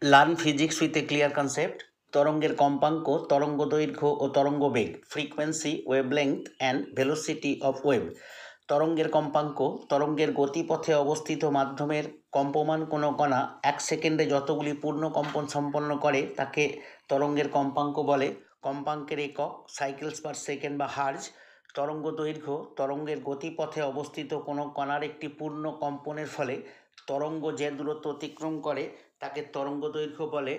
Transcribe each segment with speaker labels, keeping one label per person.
Speaker 1: Learn physics with a clear concept. তরঙ্গের কম্পাঙ্ক, তরঙ্গ দৈর্ঘ্য ও তরঙ্গ বেগ, frequency, wavelength and velocity of wave. তরঙ্গের কম্পাঙ্ক তরঙ্গের গতিপথে অবস্থিত মাধ্যমের কম্পমান কোনো কণা 1 সেকেন্ডে যতগুলি পূর্ণ কম্পন সম্পন্ন করে তাকে তরঙ্গের কম্পাঙ্ক বলে। কম্পাঙ্কের একক সাইকেলস পার সেকেন্ড বা হার্জ। তরঙ্গ দৈর্ঘ্য তরঙ্গের গতিপথে অবস্থিত কোনো কণার একটি পূর্ণ কম্পনের ফলে তরঙ্গ যে দূরত্ব অতিক্রম করে তাকে তরঙ্গ দৈর্ঘ্য বলে।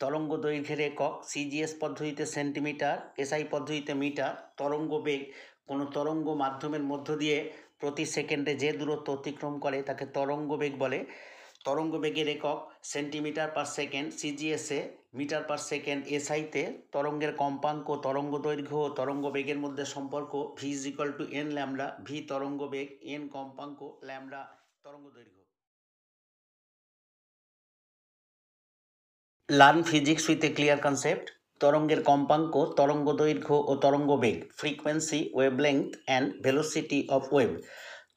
Speaker 1: তরঙ্গ দৈর্ঘ্যের একক সিজিএস পদ্ধতিতে সেন্টিমিটার, এসআই পদ্ধতিতে মিটার। তরঙ্গ বেগ কোনো তরঙ্গ মাধ্যমের মধ্য দিয়ে প্রতি সেকেন্ডে যে দূরত্ব অতিক্রম করে তাকে তরঙ্গ বেগ বলে। তরঙ্গ বেগের একক সেন্টিমিটার পার সেকেন্ড সিজিএসে, মিটার পার সেকেন্ড এসআইতে। তরঙ্গের কম্পাঙ্ক তরঙ্গ দৈর্ঘ্য ও তরঙ্গ বেগের মধ্যে সম্পর্ক V is equal to N lambda. V তরঙ্গ বেগ, এন কম্পাঙ্ক, ল্যামডা তরঙ্গ দৈর্ঘ্য। Learn physics with a clear concept. তরঙ্গের কম্পাঙ্ক, তরঙ্গ দৈর্ঘ্য ও তরঙ্গ বেগ, frequency, wavelength and velocity of wave.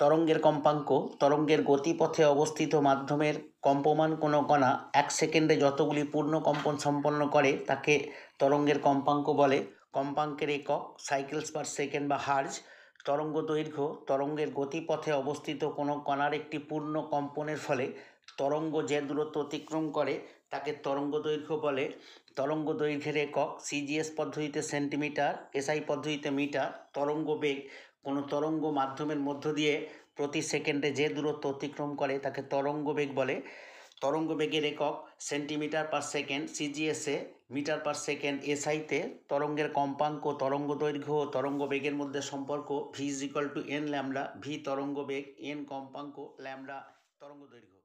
Speaker 1: তরঙ্গের কম্পাঙ্ক তরঙ্গের গতিপথে অবস্থিত মাধ্যমের কম্পমান কোনো কণা 1 সেকেন্ডে যতগুলি পূর্ণ কম্পন সম্পন্ন করে তাকে তরঙ্গের কম্পাঙ্ক বলে। কম্পাঙ্কের একক সাইকেলস পার সেকেন্ড বা হার্জ। তরঙ্গ দৈর্ঘ্য তরঙ্গের গতিপথে অবস্থিত কোনো কণার একটি পূর্ণ কম্পনের ফলে তরঙ্গ যে দূরত্ব অতিক্রম করে তাকে তরঙ্গ দৈর্ঘ্য বলে। তরঙ্গ দৈর্ঘ্যের একক সিজিএস পদ্ধতিতে সেন্টিমিটার, এসআই পদ্ধতিতে মিটার। তরঙ্গ বেগ কোনো তরঙ্গ মাধ্যমের মধ্য দিয়ে প্রতি সেকেন্ডে যে দূরত্ব অতিক্রম করে তাকে তরঙ্গ বেগ বলে। তরঙ্গ বেগের একক সেন্টিমিটার পার সেকেন্ড সিজিএসে, মিটার পার সেকেন্ড এসআইতে। তরঙ্গের কম্পাঙ্ক তরঙ্গ দৈর্ঘ্য ও তরঙ্গ বেগের মধ্যে সম্পর্ক V is equal to N lambda. V তরঙ্গ বেগ, এন কম্পাঙ্ক, ল্যামডা তরঙ্গ দৈর্ঘ্য।